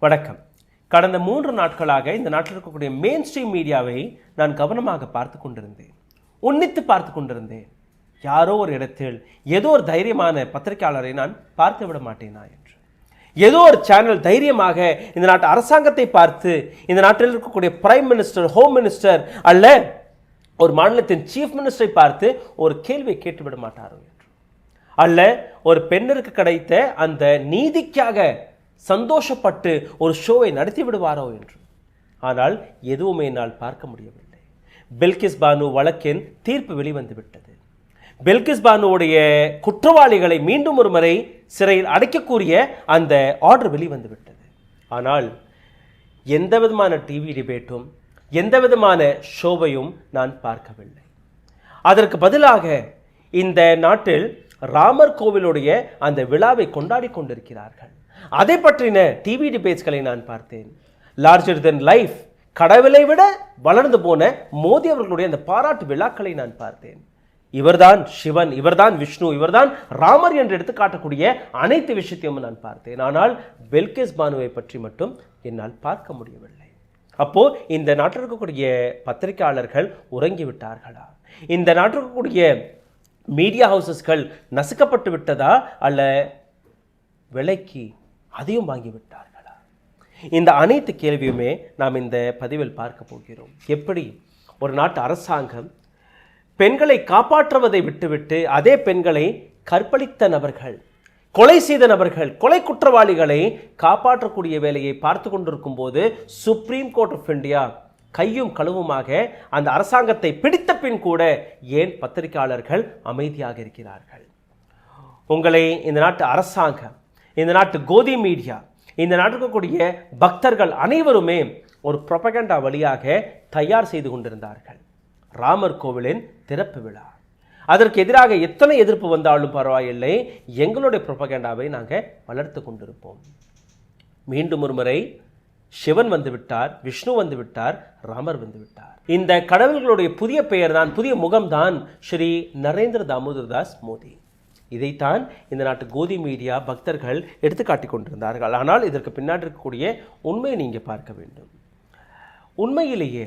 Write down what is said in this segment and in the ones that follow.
வணக்கம். கடந்த 3 நாட்களாக இந்த நாட்டில் இருக்கக்கூடிய மெயின் ஸ்ட்ரீம் மீடியாவை நான் கவனமாக பார்த்து கொண்டிருந்தேன், உன்னித்து பார்த்து கொண்டிருந்தேன். யாரோ ஒரு இடத்தில் ஏதோ ஒரு தைரியமான பத்திரிகையாளரை நான் பார்த்து விட மாட்டேனா என்று, ஏதோ ஒரு சேனல் தைரியமாக இந்த நாட்டு அரசாங்கத்தை பார்த்து, இந்த நாட்டில் இருக்கக்கூடிய பிரைம் மினிஸ்டர், ஹோம் மினிஸ்டர் அல்ல ஒரு மாநிலத்தின் சீஃப் மினிஸ்டரை பார்த்து ஒரு கேள்வியை கேட்டுவிட மாட்டாரோ என்று, அல்ல ஒரு பெண்ணிற்கு கிடைத்த அந்த நீதிக்காக சந்தோஷப்பட்டு ஒரு ஷோவை நடத்தி விடுவாரோ என்று. ஆனால் எதுவுமே என்னால் பார்க்க முடியவில்லை. பில்கிஸ் பானு வழக்கின் தீர்ப்பு வெளிவந்து விட்டது. பில்கிஸ் பானுவுடைய குற்றவாளிகளை மீண்டும் ஒரு முறை சிறையில் அடைக்கக்கூடிய அந்த ஆர்டர் வெளிவந்து விட்டது. ஆனால் எந்த விதமான டிவி டிபேட்டும் எந்த விதமான ஷோவையும் நான் பார்க்கவில்லை. அதற்கு பதிலாக இந்த நாட்டில் ராமர் கோவிலுடைய அந்த விழாவை கொண்டாடி கொண்டிருக்கிறார்கள். அதை பற்றின டிவி டிபேட்ஸ்களை நான் பார்த்தேன். லார்ஜர் தென் லைஃப், கடவுளை விட வளர்ந்து போன மோடி அவர்களுடைய அந்த பாராட்டு விழாக்களை நான் பார்த்தேன். இவர்தான் சிவன், இவர்தான் விஷ்ணு, இவர்தான் ராமர் என்று எடுத்து காட்டக்கூடிய அனைத்து விஷயத்தையும் நான் பார்த்தேன். ஆனால் பில்கிஸ் பானுவை பற்றி மட்டும் என்னால் பார்க்க முடியவில்லை. அப்போ இந்த நாட்டில் இருக்கக்கூடிய பத்திரிகையாளர்கள் உறங்கிவிட்டார்களா? இந்த நாட்டில் இருக்கக்கூடிய மீடியா ஹவுசஸ்கள் நசுக்கப்பட்டு விட்டதா, அல்ல விலைக்கு அதையும் வாங்கிவிட்டார்களா? இந்த அனைத்து கேள்வியுமே நாம் இந்த பதிவில் பார்க்க போகிறோம். எப்படி ஒரு நாட்டு அரசாங்கம் பெண்களை காப்பாற்றுவதை விட்டுவிட்டு அதே பெண்களை கற்பழித்த நபர்கள், கொலை செய்த நபர்கள், கொலை குற்றவாளிகளை காப்பாற்றக்கூடிய வேலையை பார்த்து கொண்டிருக்கும் போது சுப்ரீம் கோர்ட் ஆஃப் இந்தியா கையும் களவுமாக அந்த அரசாங்கத்தை பிடித்த பின் கூட ஏன் பத்திரிகையாளர்கள் அமைதியாக இருக்கிறார்கள்? உங்களை இந்த நாட்டு அரசாங்கம், இந்த நாட்டு கோதி மீடியா, இந்த நாட்டுக்கூடிய பக்தர்கள் அனைவருமே ஒரு புரோபகண்டா வழியாக தயார் செய்து கொண்டிருந்தார்கள். ராமர் கோவிலின் திறப்பு விழா, அதற்கு எதிராக எத்தனை எதிர்ப்பு வந்தாலும் பரவாயில்லை, எங்களுடைய புரோபகண்டாவை நாங்கள் வளர்த்து கொண்டிருப்போம். மீண்டும் ஒரு முறை சிவன் வந்து விட்டார், விஷ்ணு வந்து விட்டார், ராமர் வந்து விட்டார். இந்த கடவுள்களுடைய புதிய பெயர் தான், புதிய முகம்தான் ஸ்ரீ நரேந்திர தாமோதர் தாஸ் மோடி. இதைத்தான் இந்த நாட்டு கோதி மீடியா பக்தர்கள் எடுத்துக்காட்டி கொண்டிருந்தார்கள். ஆனால் இதற்கு பின்னாடி இருக்கக்கூடிய உண்மையை நீங்கள் பார்க்க வேண்டும். உண்மையிலேயே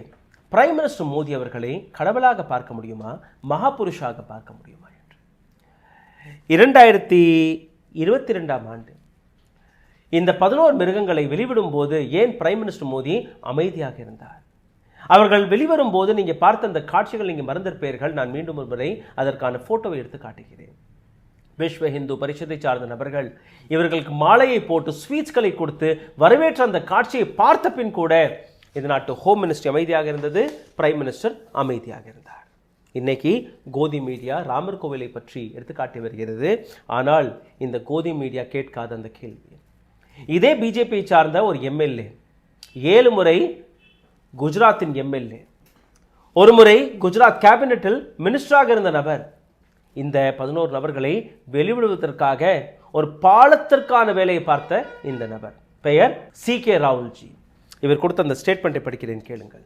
பிரைம் மினிஸ்டர் மோடி அவர்களை கடவுளாக பார்க்க முடியுமா, மகாபுருஷாக பார்க்க முடியுமா என்று 2022ஆம் ஆண்டு இந்த 11 மிருகங்களை வெளிவிடும் போது ஏன் பிரைம் மினிஸ்டர் மோடி அமைதியாக இருந்தார்? அவர்கள் வெளிவரும் போது நீங்கள் பார்த்த அந்த காட்சிகள் நீங்கள் மறந்திருப்பீர்கள். நான் மீண்டும் ஒரு முறை அதற்கான போட்டோவை எடுத்து காட்டுகிறேன். விஸ்வ இந்து பரிஷத்தை சார்ந்த நபர்கள் இவர்களுக்கு மாலையை போட்டு ஸ்வீட்ஸ்களை கொடுத்து வரவேற்ற அந்த காட்சியை பார்த்த பின் கூட இந்த நாட்டு ஹோம் மினிஸ்டர் அமைதியாக இருந்தது, பிரைம் மினிஸ்டர் அமைதியாக இருந்தார். இன்னைக்கு கோதி மீடியா ராமர் கோவிலை பற்றி எடுத்துக்காட்டி வருகிறது. ஆனால் இந்த கோதி மீடியா கேட்காத அந்த கேள்வி, இதே பிஜேபி சார்ந்த ஒரு எம்எல்ஏ 7 முறை குஜராத்தின் எம்எல்ஏ, ஒரு முறை குஜராத் கேபினெட்டில் மினிஸ்டராக இருந்த நபர், இந்த 11 நபர்களை வெளிவிடுவதற்காக ஒரு பாலத்திற்கான வேலையை பார்த்த இந்த நபர் பெயர் सी.के. राहुल जी. இவர் கொடுத்த அந்த ஸ்டேட்மெண்ட்டை படிக்கிறேன், கேளுங்கள்.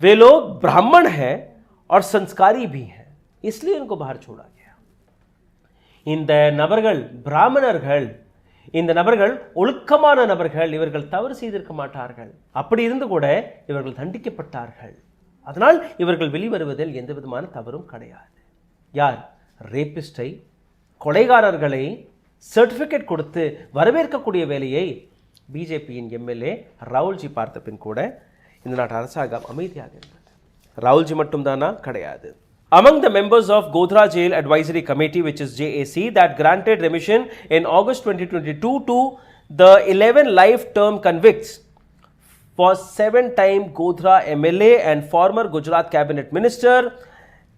वे लोग ब्राह्मण हैं और संस्कारी भी हैं, इसलिए इनको बाहर छोड़ा गया. இந்த நபர்கள் பிராமணர்கள், இந்த நபர்கள் ஒழுக்கமான நபர்கள், இவர்கள் தவறு செய்திருக்க மாட்டார்கள். அப்படி இருந்து கூட இவர்கள் தண்டிக்கப்பட்டார்கள். அதனால் இவர்கள் வெளிவருவதில் எந்த விதமான தவறும் கிடையாது. யார்? ரேபிஸ்டை, கொலைகாரர்களை சர்டிஃபிகேட் கொடுத்து வரவேற்கக்கூடிய வேலையை பிஜேபியின் எம்எல்ஏ ராகுல்ஜி பார்த்த பின் கூட இந்த நாட்டு அரசாங்கம் அமைதியாக இருந்தது. ராகுல்ஜி மட்டும்தானா? கிடையாது. Among the members of Godhra Jail Advisory Committee, which is JAC, that granted remission in August 2022 to the 11 life-term convicts was 7-time Godhra MLA and former Gujarat Cabinet Minister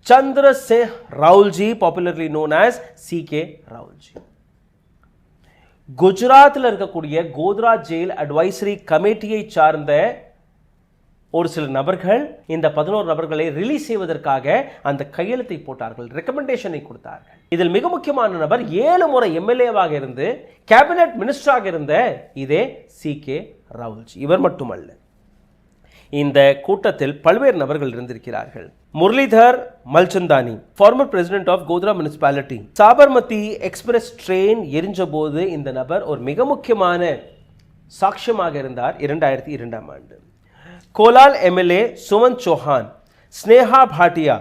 Chandra Singh Rahulji, popularly known as C.K. Rahulji. குஜராத்தில் இருக்கக்கூடிய Godhra jail advisory கமிட்டியை சார்ந்த ஒரு சில நபர்கள் இந்த 11 நபர்களை release செய்வதற்காக அந்த கையெழுத்தை போட்டார்கள், ரெக்கமெண்டேஷனை கொடுத்தார்கள். இதில் மிக முக்கியமான நபர் 7 முறை எம்எல்ஏவாக இருந்து கேபினெட் மினிஸ்டராக இருந்த இதே सी.के. राहुल जी. இவர் மட்டுமல்ல, இந்த கூட்டத்தில் பல்வேறு நபர்கள் இருந்திருக்கிறார்கள். Muralidhar Malsandani, former president of Godhra municipality. Sabarmati express train எரிஞ்ச போது இந்த நபர் ஒரு மிக முக்கியமான சாட்சியமாக இருந்தார் 2002ஆம் ஆண்டு. கோலால் எம்எல்ஏ சுமன் சௌஹான், ஸ்னேகா பாட்டியா,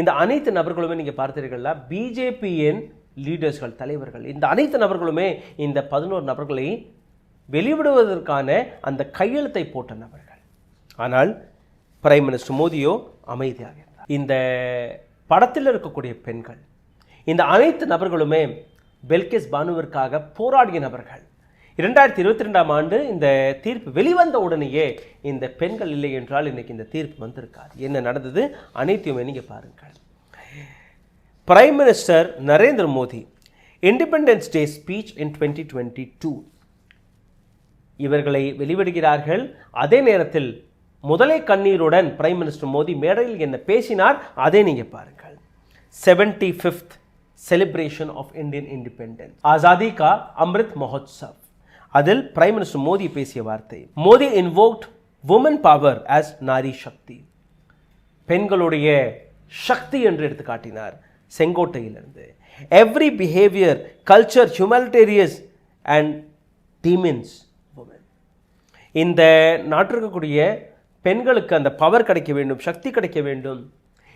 இந்த அனைத்து நபர்களுமே நீங்கள் பார்த்தீர்களா பிஜேபியின் லீடர்ஸ்கள், தலைவர்கள். இந்த அனைத்து நபர்களுமே இந்த 11 நபர்களை வெளிவிடுவதற்கான அந்த கையெழுத்தை போட்ட நபர்கள். ஆனால் பிரைம் மினிஸ்டர் மோடியோ அமைதியாக இருந்தார். இந்த படத்தில் இருக்கக்கூடிய பெண்கள், இந்த அனைத்து நபர்களுமே பெல்கிஸ் பானுவிற்காக போராடிய நபர்கள். 2022ஆம் ஆண்டு இந்த தீர்ப்பு வெளிவந்த உடனேயே இந்த பெண்கள் இல்லை என்றால் இன்னைக்கு இந்த தீர்ப்பு வந்திருக்காது. என்ன நடந்தது அனைத்தையுமே நீங்கள் பாருங்கள். Prime minister Narendra Modi independence day speech இன் 2022 இவர்களை வெளிவிடுகிறார்கள். அதே நேரத்தில் முதலை கண்ணீருடன் பிரைம் மினிஸ்டர் மோடி மேடையில் என்ன பேசினார் அதை நீங்கள் பாருங்கள். 75th celebration of Indian independence, Azadi கா அம்ரித் மஹோத்சவ். அதில் பிரைம் மினிஸ்டர் மோடி பேசிய வார்த்தை, Modi invoked women power as Nari Shakti, பெண்களுடைய சக்தி என்று எடுத்து காட்டினார். செங்கோட்டையிலிருந்து every behavior, culture, humanitarian and demons women. இந்த நாட்டில் இருக்கக்கூடிய பெண்களுக்கு அந்த பவர் கிடைக்க வேண்டும், சக்தி கிடைக்க வேண்டும்,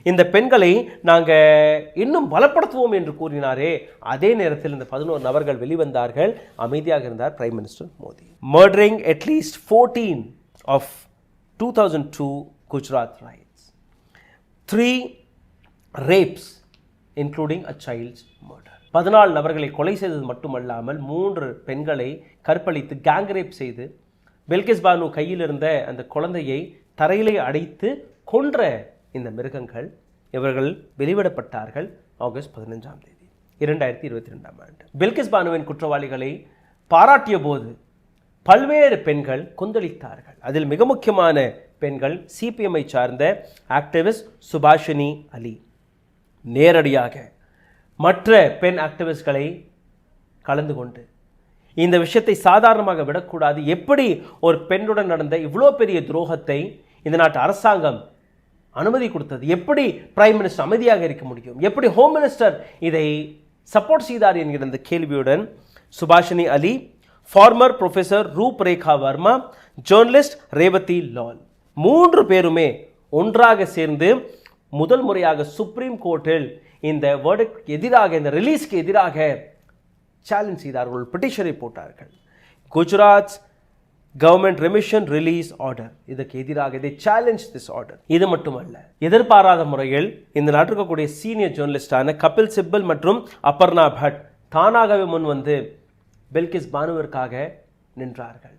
இந்த பெண்களை நாங்கள் இன்னும் பலப்படுத்துவோம் என்று கூறினாரே. அதே நேரத்தில் இந்த 11 நபர்கள் வெளிவந்தார்கள். அமைதியாக இருந்தார் prime minister Modi. Murdering at least 14 of 2002 Gujarat riots, 3 rapes including a child's murder. 14 நபர்களை கொலை செய்தது மட்டுமல்லாமல் 3 பெண்களை கற்பழித்து கேங் ரேப் செய்து பெல்கிஸ் பானு கையில் இருந்த அந்த குழந்தையை தரையிலே அடைத்து கொன்ற இந்த மிருகங்கள் இவர்கள் வெளிவிடப்பட்டார்கள் ஆகஸ்ட் 15ஆம் தேதி 2022ஆம் ஆண்டு. பெல்கிஸ் பானுவின் குற்றவாளிகளை பாராட்டிய போது பல்வேறு பெண்கள் கொந்தளித்தார்கள். அதில் மிக முக்கியமான பெண்கள் சிபிஎம்ஐ சார்ந்த ஆக்டிவிஸ்ட் சுபாஷினி அலி. நேரடியாக மற்ற பெண் ஆக்டிவிஸ்ட்களை கலந்து கொண்டு இந்த விஷயத்தை சாதாரணமாக விடக்கூடாது, எப்படி ஒரு பெண்ணுடன் நடந்த இவ்வளோ பெரிய துரோகத்தை இந்த நாட்டு அரசாங்கம் அனுமதி கொடுத்தது, எப்படி பிரைம் மினிஸ்டர் அமைதியாக இருக்க முடியும், எப்படி ஹோம் மினிஸ்டர் இதை சப்போர்ட் செய்தார் என்கிற அந்த கேள்வியுடன் Subhashini Ali, former professor Roop Rekha Verma, journalist Revathi Lal, 3 பேருமே ஒன்றாக சேர்ந்து முதல் முறையாக சுப்ரீம் கோர்ட்டில் இந்த வேர்டிக்ட் எதிராக, இந்த ரிலீஸ்க்கு எதிராக சேலஞ்ச் செய்தார்கள், பெட்டிஷனை போட்டார்கள். Gujarat government remission release order, இதுக்கு எதிராக இதை சேலஞ்ச் திஸ் ஆர்டர். இது மட்டுமல்ல, எதிர்பாராத முறையில் இந்த நாட்டில் இருக்கக்கூடிய சீனியர் ஜேர்னலிஸ்டான கபில் சிப்பல் மற்றும் அபர்ணா பட் தானாகவே முன் வந்து பெல்கிஸ் பானுவிற்காக நின்றார்கள்.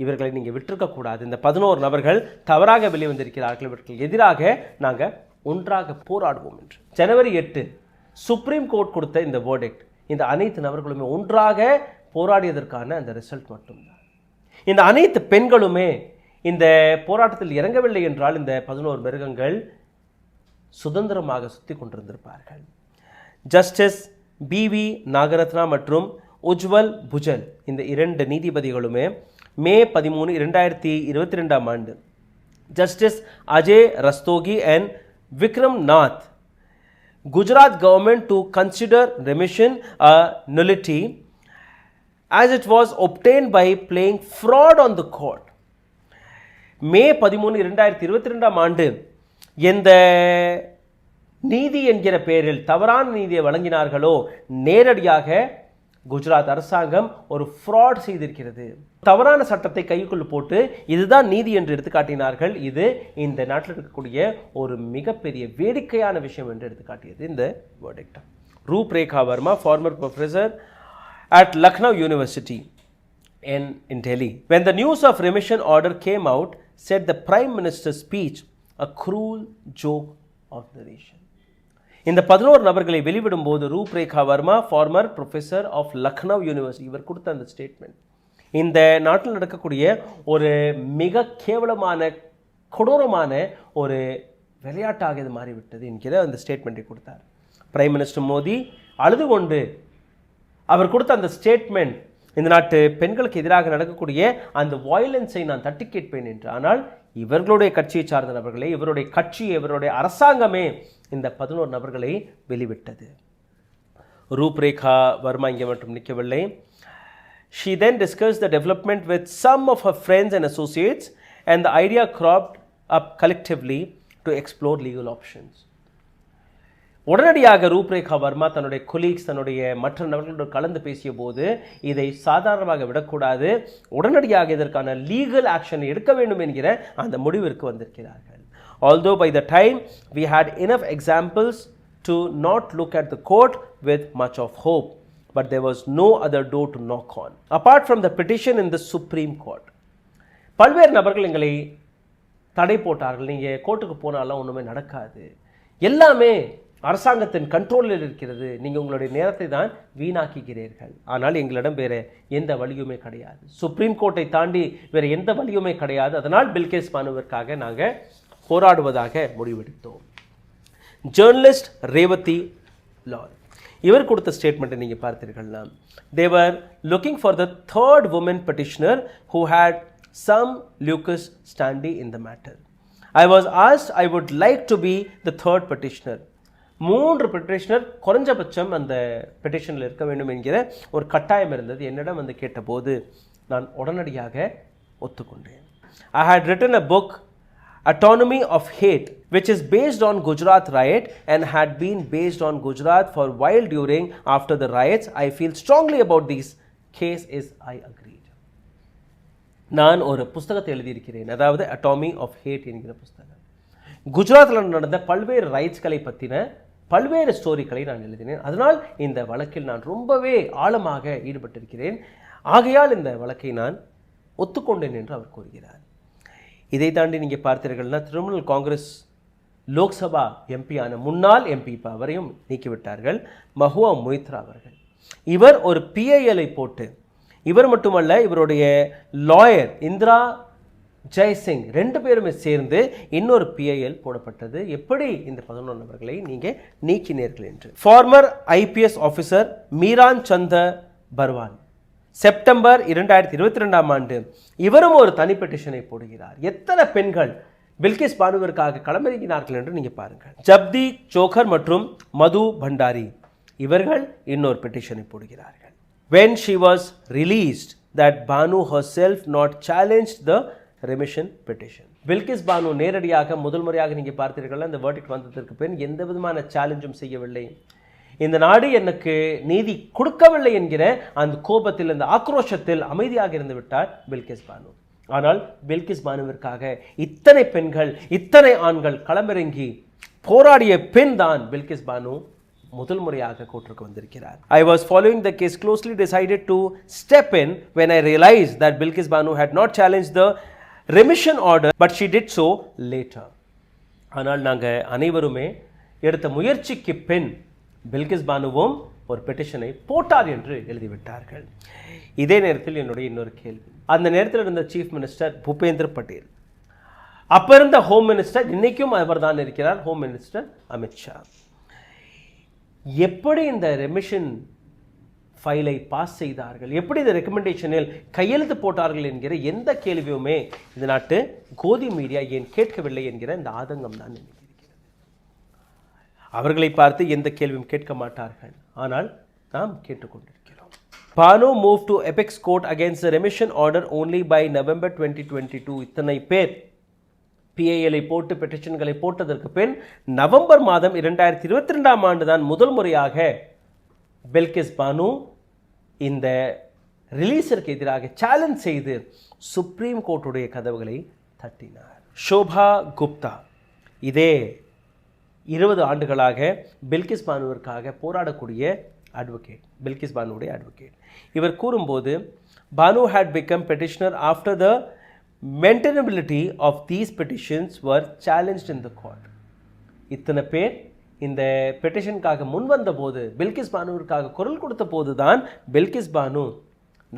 இவர்களை நீங்கள் விட்டிருக்கக்கூடாது, இந்த 11 நபர்கள் தவறாக வெளிவந்திருக்கிறார்கள், இவர்களுக்கு எதிராக நாங்கள் ஒன்றாக போராடுவோம் என்று. ஜனவரி 8 சுப்ரீம் கோர்ட் கொடுத்த இந்த வேர்டிக்ட், இந்த அனைத்து நபர்களுமே ஒன்றாக போராடியதற்கான அந்த ரிசல்ட் மட்டும்தான். இந்த அனைத்து பெண்களுமே இந்த போராட்டத்தில் இறங்கவில்லை என்றால் இந்த 11 மிருகங்கள் சுதந்திரமாக சுற்றி கொண்டிருந்திருப்பார்கள். ஜஸ்டிஸ் பிவி நாகரத்னா மற்றும் உஜ்வல் புஜல் இந்த 2 நீதிபதிகளுமே மே 13, 2022ஆம் ஆண்டு justice Ajay Rastogi and Vikram Nath Gujarat government to consider remission a nullity as it was obtained by playing fraud on the court. மே 13, 2022ஆம் ஆண்டு எந்த நீதி என்கிற பெயரில் தவறான நீதியை வழங்கினார்களோ நேரடியாக குஜராத் அரசாங்கம் ஒரு ஃப்ராட் செய்திருக்கிறது. தவறான சட்டத்தை கைக்குள் போட்டு இதுதான் நீதி என்று எடுத்துக்காட்டினார்கள். இது இந்த நாட்டில் இருக்கக்கூடிய ஒரு மிகப்பெரிய வேடிக்கையான விஷயம் என்று எடுத்துக்காட்டியது இந்த verdict. Roop Rekha Verma, former professor at Lucknow University in Delhi, when the news of remission order came out, said the Prime Minister's speech a cruel joke of the nation. இந்த 11 நபர்களை வெளிவிடும் போது Roop Rekha Verma, former professor of Lucknow university, இவர் கொடுத்த அந்த statement இந்த நாட்டில் நடக்கக்கூடிய ஒரு மிக கேவலமான கொடூரமான ஒரு விளையாட்டாக இது மாறிவிட்டது என்கிற அந்த ஸ்டேட்மெண்ட்டை கொடுத்தார். பிரைம் மினிஸ்டர் மோடி அழுது கொண்டு அவர் கொடுத்த அந்த ஸ்டேட்மெண்ட் இந்த நாட்டு பெண்களுக்கு எதிராக நடக்கக்கூடிய அந்த வயலன்ஸை நான் தட்டி கேட்பேன் என்று. ஆனால் இவர்களுடைய கட்சியை சார்ந்த நபர்களை, இவருடைய கட்சி, இவருடைய அரசாங்கமே இந்த 11 நபர்களை வெளிவிட்டது. ரூப் ரேகா வர்மா இங்கே மட்டும் நிற்கவில்லை. She then discussed the development with some of her friends and associates, and the idea cropped up collectively to explore legal options. உடனடியாக ரூப்ரேகா வர்மா தன்னுடைய கொலீக்ஸ், தன்னுடைய மற்ற நபர்களோடு கலந்து பேசிய போது இதை சாதாரணமாக விடக்கூடாது, உடனடியாக இதற்கான லீகல் ஆக்ஷன் எடுக்க வேண்டும் என்கிற அந்த முடிவிற்கு வந்திருக்கிறார்கள். Although by the time we had enough examples to not look at the court with much of hope, but there was no other door to knock on apart from the petition in the Supreme Court. பல்வேறு நபர்கள் எங்களை தடை போட்டார்கள், நீங்கள் கோர்ட்டுக்கு போனாலும் ஒன்றுமே நடக்காது, எல்லாமே அரசாங்கத்தின் கண்ட்ரோலில் இருக்கிறது, நீங்கள் உங்களுடைய நேரத்தை தான் வீணாக்குகிறீர்கள், ஆனால் எங்களிடம் வேறு எந்த வழியுமே கிடையாது, சுப்ரீம் கோர்ட்டை தாண்டி வேறு எந்த வழியுமே கிடையாது, அதனால் பில்கிஸ் பானுவிற்காக நாங்கள் போராடுவதாக முடிவெடுத்தோம். ஜேர்னலிஸ்ட் ரேவதி லால் இவர் கொடுத்த ஸ்டேட்மெண்ட்டை நீங்கள் பார்த்தீர்கள்னா, they were looking for the third woman petitioner who had some lucus standi in the matter. I was asked I would like to be the third petitioner. 3 petitioner குறைஞ்சபட்சம் அந்த பெட்டிஷனில் இருக்க வேண்டும் என்கிற ஒரு கட்டாயம் இருந்தது. என்னிடம் வந்து கேட்டபோது நான் உடனடியாக ஒத்துக்கொண்டேன். I had written a book, Autonomy of Hate, which is based on Gujarat riot and had been based on Gujarat for a while during after the riots. I feel strongly about this case is I agreed. நான் ஒரு புத்தகத்தை எழுதியிருக்கிறேன், அதாவது அட்டாமி of had என்கிற புத்தகம். குஜராத்தில் நடந்த பல்வேறு ரைட்ஸ்களை பற்றின பல்வேறு ஸ்டோரிகளை நான் எழுதினேன், அதனால் இந்த வழக்கில் நான் ரொம்பவே ஆழமாக ஈடுபட்டிருக்கிறேன், ஆகையால் இந்த வழக்கை நான் ஒத்துக்கொண்டேன் என்று அவர் கூறுகிறார். இதை தாண்டி நீங்கள் பார்த்தீர்கள்னா, திரிணாமுல் காங்கிரஸ் லோக்சபா எம்பியான முன்னாள் எம்பி இப்போ அவரையும் நீக்கிவிட்டார்கள், மஹுவா மொய்த்ரா அவர்கள். இவர் ஒரு பிஐஎல்ஐ போட்டு, இவர் மட்டுமல்ல இவருடைய லாயர் இந்திரா ஜெய்சிங் 2 பேருமே சேர்ந்து இன்னொரு பிஐஎல் போடப்பட்டது. எப்படி இந்த 11 நபர்களை நீங்கள் நீக்கினீர்கள் என்று. ஃபார்மர் ஐபிஎஸ் ஆஃபீஸர் மீரான் சந்த பர்வான் செப்டம்பர் 2022ஆம் ஆண்டு இவரும் ஒரு தனி பெட்டிஷனை போடுகிறார். எத்தனை பெண்கள் பில்கிஸ் பானுவிற்காக களமிறங்கினார்கள் என்று நீங்கள் பாருங்கள். ஜப்தி சோக்கர் மற்றும் மது பண்டாரி இவர்கள் இன்னொரு பெட்டிஷனை போடுகிறார்கள். When she was released, that Banu herself not challenged the remission petition. Bilkis Banu நேரடியாக முதல் முறையாக நீங்கள் பார்த்தீர்கள், அந்த வேர்டிக்ட் வந்ததற்கு பின் எந்த விதமான சேலஞ்சும் செய்யவில்லை. இந்த நாடு எனக்கு நீதி கொடுக்கவில்லை என்கிற அந்த கோபத்தில், அந்த ஆக்ரோஷத்தில் அமைதியாக இருந்து விட்டார் பில்கிஸ் பானு. ஆனால் பில்கிஸ் பானுவிற்காக இத்தனை பெண்கள், இத்தனை ஆண்கள் களமிறங்கி போராடிய பெண் தான் பில்கிஸ் பானு முதல் முறையாக கோர்ட்டுக்கு வந்திருக்கிறார். I was following the case closely, decided to step in when I realized that Bilkis Banu had not challenged the remission order, but she did so later. ஆனால் நாங்கள் அனைவருமே எடுத்த முயற்சிக்கு பின் பில்கிஸ் பானுவும் ஒரு பெட்டிஷனை போட்டார் என்று எழுதிவிட்டார்கள். இதே நேரத்தில் என்னுடைய இன்னொரு கேள்வி, அந்த நேரத்தில் இருந்த சீஃப் மினிஸ்டர் பூபேந்திர பட்டேல், அப்போ இருந்த ஹோம் மினிஸ்டர், இன்னைக்கும் அவர் தான் இருக்கிறார், ஹோம் மினிஸ்டர் அமித்ஷா, எப்படி இந்த ரெமிஷன் ஃபைலை பாஸ் செய்தார்கள், எப்படி இந்த ரெக்கமெண்டேஷனில் கையெழுத்து போட்டார்கள் என்கிற எந்த கேள்வியுமே இந்த நாட்டு கோதி மீடியா ஏன் கேட்கவில்லை என்கிற இந்த ஆதங்கம் தான் இருக்கிறது. அவர்களை பார்த்து எந்த கேள்வியும் கேட்க மாட்டார்கள், ஆனால் நாம் கேட்டுக்கொண்டிருக்கிறோம். Bano move to apex court against the remission order only by November 2022. இத்தனை பேர் பிஐஎல்ஐ போட்டு பெட்டிஷன்களை போட்டதற்கு பின் நவம்பர் மாதம் 2022ஆம் ஆண்டு தான் முதல் முறையாக பில்கிஸ் பானு இந்த ரிலீஸிற்கு எதிராக சேலஞ்ச் செய்து சுப்ரீம் கோர்ட்டுடைய கதவுகளை தட்டினார். ஷோபா குப்தா இதே 20 ஆண்டுகளாக பில்கிஸ் பானுவிற்காக போராடக்கூடிய அட்வொகேட், பில்கிஸ் பானுடைய அட்வொகேட். இவர் கூறும்போது, Banu had become petitioner after the maintainability of these petitions were challenged in the court. இத்தனை பேர் இந்த பெட்டிஷனுக்காக முன் வந்த போது, பில்கிஸ் பானுவிற்காக குரல் கொடுத்த போது தான் பில்கிஸ் பானு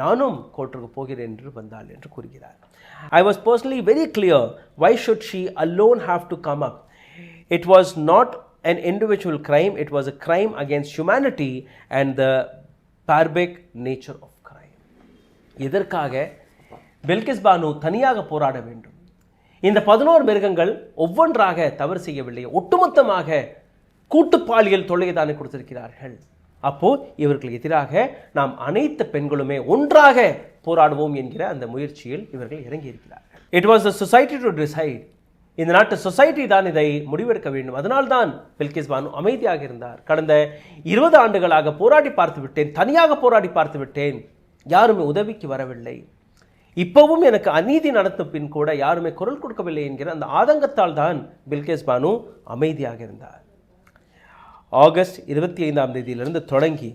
நானும் கோர்ட்டுக்கு போகிறேன் என்று வந்தாள் என்று கூறுகிறார். I was personally very clear why should she alone have to come up. It was not an individual crime, it was a crime against humanity and the barbaric nature of crime. இதற்காக பில்கிஸ் பானு தனியாக போராட வேண்டும். இந்த 11 மிருகங்கள் ஒவ்வொன்றாக தவறு செய்யவில்லை, ஒட்டுமொத்தமாக கூட்டு பாலியல் தொல்லையை தானே கொடுத்திருக்கிறார்கள். அப்போ இவர்களுக்கு எதிராக நாம் அனைத்து பெண்களுமே ஒன்றாக போராடுவோம் என்கிற அந்த முயற்சியில் இவர்கள் இறங்கி இருக்கிறார்கள். It was the society to decide. இந்த நாட்டு சொசைட்டி தான் இதை முடிவெடுக்க வேண்டும். அதனால்தான் பில்கிஸ் பானு அமைதியாக இருந்தார். கடந்த 20 ஆண்டுகளாக போராடி பார்த்து விட்டேன், தனியாக போராடி பார்த்து விட்டேன், யாருமே உதவிக்கு வரவில்லை, இப்பவும் எனக்கு அநீதி நடந்த பின் கூட யாருமே குரல் கொடுக்கவில்லை என்கிற அந்த ஆதங்கத்தால் தான் பில்கிஸ் பானு அமைதியாக இருந்தார். ஆகஸ்ட் 25ஆம் தேதியிலிருந்து தொடங்கி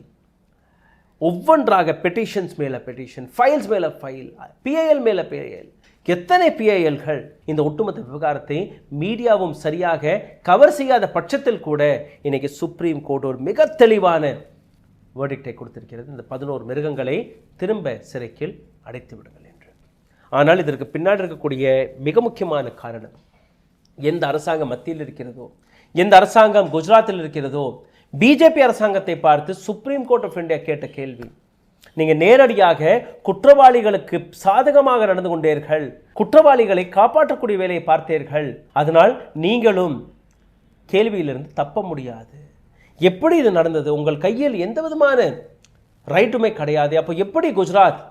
ஒவ்வொன்றாக பெட்டிஷன்ஸ் மேல பெட்டிஷன், ஃபைல்ஸ் மேல ஃபைல், பிஐஎல் மேல பிஐஎல், எத்தனை பிஐஎல்கள் இந்த ஒட்டுமொத்த விவகாரத்தை மீடியாவும் சரியாக கவர் செய்யாத பட்சத்தில் கூட இன்னைக்கு சுப்ரீம் கோர்ட் ஒரு மிக தெளிவான வேர்டிக்டை கொடுத்திருக்கிறது. இந்த 11 மிருகங்களை திரும்ப சிறைக்கில் அடைத்து விடுங்கள் என்று. ஆனால் இதற்கு பின்னாடி இருக்கக்கூடிய மிக முக்கியமான காரணம், எந்த அரசாங்கம் மத்தியில் இருக்கிறதோ, எந்த அரசாங்கம் குஜராத்தில் இருக்கிறதோ, பிஜேபி அரசாங்கத்தை பார்த்து சுப்ரீம் கோர்ட் ஆஃப் இந்தியா கேட்ட கேள்வி, நீங்கள் நேரடியாக குற்றவாளிகளுக்கு சாதகமாக நடந்து கொண்டீர்கள், குற்றவாளிகளை காப்பாற்றக்கூடிய வேலையை பார்த்தீர்கள், அதனால் நீங்களும் கேள்வியிலிருந்து தப்ப முடியாது. எப்படி இது நடந்தது? உங்கள் கையில் எந்த விதமான ரைட்டுமே கிடையாது. அப்போ எப்படி குஜராத்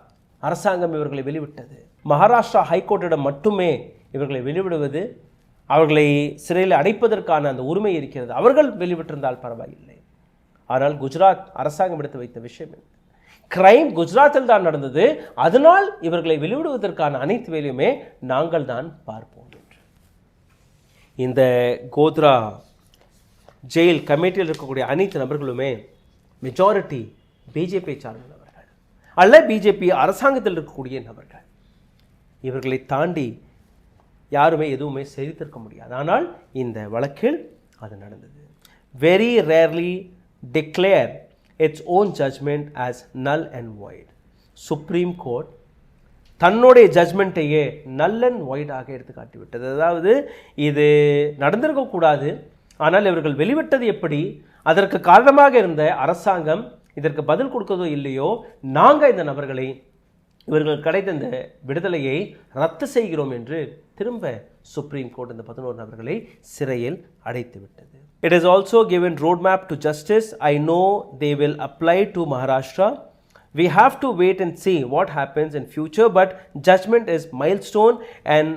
அரசாங்கம் இவர்களை வெளிவிட்டது? மகாராஷ்டிரா ஹைகோர்ட்டிடம் மட்டுமே இவர்களை வெளிவிடுவது, அவர்களை சிறையில் அடைப்பதற்கான அந்த உரிமை இருக்கிறது. அவர்கள் வெளிவிட்டிருந்தால் பரவாயில்லை. ஆனால் குஜராத் அரசாங்கம் எடுத்து வைத்த விஷயம் என்ன? கிரைம் குஜராத்தில் தான் நடந்தது, அதனால் இவர்களை வெளிவிடுவதற்கான அனைத்து வேலையுமே நாங்கள் தான் பார்ப்போம் என்று. இந்த கோத்ரா ஜெயில் கமிட்டியில் இருக்கக்கூடிய அனைத்து நபர்களுமே மெஜாரிட்டி பிஜேபி சார்ந்த நபர்கள் அல்ல, பிஜேபி அரசாங்கத்தில் இருக்கக்கூடிய நபர்கள். இவர்களை தாண்டி யாருமே எதுவுமே செய்திருக்க முடியாது. ஆனால் இந்த வழக்கில் அது நடந்தது. Very rarely declare its own judgment as null and void. Supreme court தன்னுடைய ஜட்ஜ்மெண்ட்டையே நல் அண்ட் வாய்டாக எடுத்து காட்டிவிட்டது. அதாவது இது நடந்திருக்கக்கூடாது, ஆனால் இவர்கள் வெளிவிட்டது எப்படி, அதற்கு காரணமாக இருந்த அரசாங்கம் இதற்கு பதில் கொடுக்கதோ இல்லையோ, நாங்கள் இந்த நபர்களை, இவர்கள் கிடைத்த இந்த விடுதலையை ரத்து செய்கிறோம் என்று திரும்ப சுப்ரீம் கோர்ட் இந்த 11 நபர்களை சிறையில் அடைத்து விட்டது. It is also given roadmap to justice. I know they will apply to Maharashtra. We have to wait and see what happens in future, but judgment is milestone and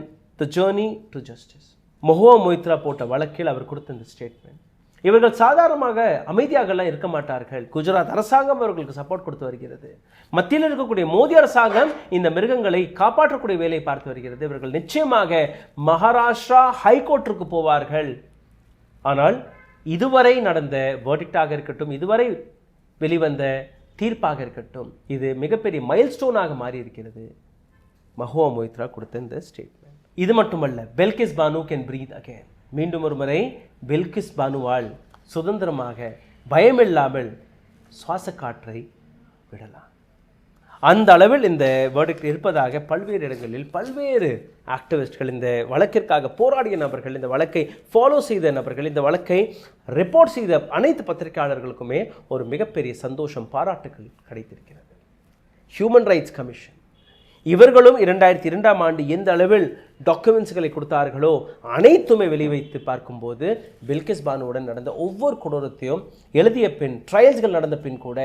the journey to justice. மொஹுவா Moitra போட்ட வழக்கில் அவர் கொடுத்த இந்த statement, இவர்கள் சாதாரணமாக அமைதியாகலாம் இருக்க மாட்டார்கள். குஜராத் அரசாங்கம் அவர்களுக்கு சப்போர்ட் கொடுத்து வருகிறது. மத்தியில் இருக்கக்கூடிய மோடி அரசாங்கம் இந்த மிருகங்களை காப்பாற்றக்கூடிய வேலையை பார்த்து வருகிறது. இவர்கள் நிச்சயமாக மகாராஷ்டிரா ஹைகோர்ட்டிற்கு போவார்கள். ஆனால் இதுவரை நடந்த வேர்டிக்டாக இருக்கட்டும், இதுவரை வெளிவந்த தீர்ப்பாக இருக்கட்டும், இது மிகப்பெரிய மைல்ஸ்டோனாக மாறி இருக்கிறது. மஹுவா மொய்த்ரா கொடுத்த இந்த ஸ்டேட்மெண்ட். இது மட்டுமல்ல, Bilkis Bano can breathe again. மீண்டும் ஒரு முறை பில்கிஸ் பானுவால் சுதந்திரமாக பயமில்லாமல் சுவாச காற்றை விடலாம். அந்த அளவில் இந்த வேர்டிக்ட் இருப்பதாக பல்வேறு இடங்களில் பல்வேறு ஆக்டிவிஸ்ட்கள், இந்த வழக்கிற்காக போராடிய நபர்கள், இந்த வழக்கை ஃபாலோ செய்த நபர்கள், இந்த வழக்கை ரிப்போர்ட் செய்த அனைத்து பத்திரிகையாளர்களுக்குமே ஒரு மிகப்பெரிய சந்தோஷம், பாராட்டுகள் கிடைத்திருக்கிறது. ஹியூமன் ரைட்ஸ் கமிஷன் இவர்களும் 2002ஆம் ஆண்டு எந்த அளவில் டாக்குமெண்ட்ஸ்களை கொடுத்தார்களோ அனைத்துமே வெளிவைத்து பார்க்கும்போது பில்கிஸ் பானுவுடன் நடந்த ஒவ்வொரு கொடூரத்தையும் எழுதிய பின், ட்ரையல்ஸ்கள் நடந்த பின் கூட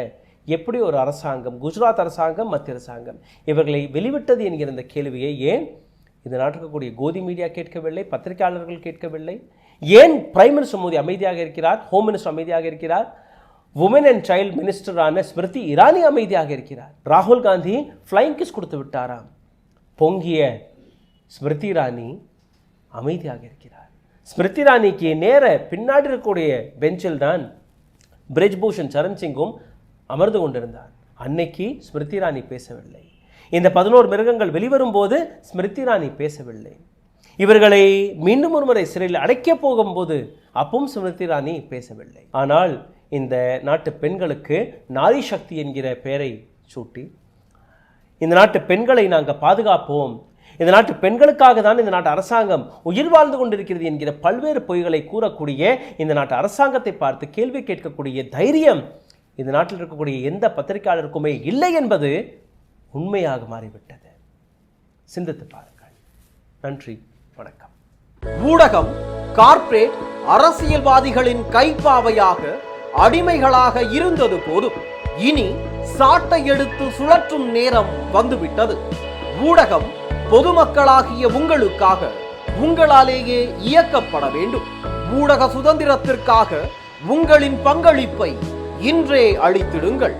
எப்படி ஒரு அரசாங்கம், குஜராத் அரசாங்கம், மத்திய அரசாங்கம் இவர்களை வெளிவிட்டது என்கிற இந்த கேள்வியை ஏன் இந்த நாட்டுக்கு கூடிய கோதி மீடியா கேட்கவில்லை, பத்திரிகையாளர்கள் கேட்கவில்லை? ஏன் பிரைம் மினிஸ்டர் மோடி அமைதியாக இருக்கிறார், ஹோம் மினிஸ்டர் அமைதியாக இருக்கிறார், உமன் அண்ட் சைல்டு மினிஸ்டரான ஸ்மிருதி இரானி அமைதியாக இருக்கிறார், ராகுல் காந்தி ஃப்ளைங் கிஸ் கொடுத்து விட்டாராம், பொங்கிய ஸ்மிருதி இரானி அமைதியாக இருக்கிறார். ஸ்மிருதி இரானிக்கு நேர பின்னாடி இருக்கக்கூடிய பெஞ்சில் தான் பிரிஜ்பூஷன் சரண் சிங்கும் அமர்ந்து கொண்டிருந்தார். அன்னைக்கு ஸ்மிருதி இரானி பேசவில்லை. இந்த 11 மிருகங்கள் வெளிவரும் போது ஸ்மிருதி இரானி பேசவில்லை. இவர்களை மீண்டும் ஒரு முறை சிறையில் அடைக்கப் போகும்போது அப்பவும் ஸ்மிருதி இரானி பேசவில்லை. ஆனால் இந்த நாட்டு பெண்களுக்கு நாரி சக்தி என்கிற பெயரை சூட்டி, இந்த நாட்டு பெண்களை நாங்கள் பாதுகாப்போம், இந்த நாட்டு பெண்களுக்காக தான் இந்த நாட்டு அரசாங்கம் உயிர் வாழ்ந்து கொண்டிருக்கிறது என்கிற பல்வேறு பொய்களை கூறக்கூடிய இந்த நாட்டு அரசாங்கத்தை பார்த்து கேள்வி கேட்கக்கூடிய தைரியம் இந்த நாட்டில் இருக்கக்கூடிய எந்த பத்திரிகையாளருக்குமே இல்லை என்பது உண்மையாக மாறிவிட்டது. சிந்தித்து பாருங்கள். நன்றி, வணக்கம். ஊடகம் கார்ப்பரேட் அரசியல்வாதிகளின் கைப்பாவையாக அடிமைகளாக இருந்தது போதும். இனி சாட்டை எடுத்து சுழற்றும் நேரம் வந்துவிட்டது. ஊடகம் பொதுமக்களாகிய உங்களுக்காக, உங்களாலேயே இயக்கப்பட வேண்டும். ஊடக சுதந்திரத்திற்காக உங்களின் பங்களிப்பை இன்றே அளித்திடுங்கள்.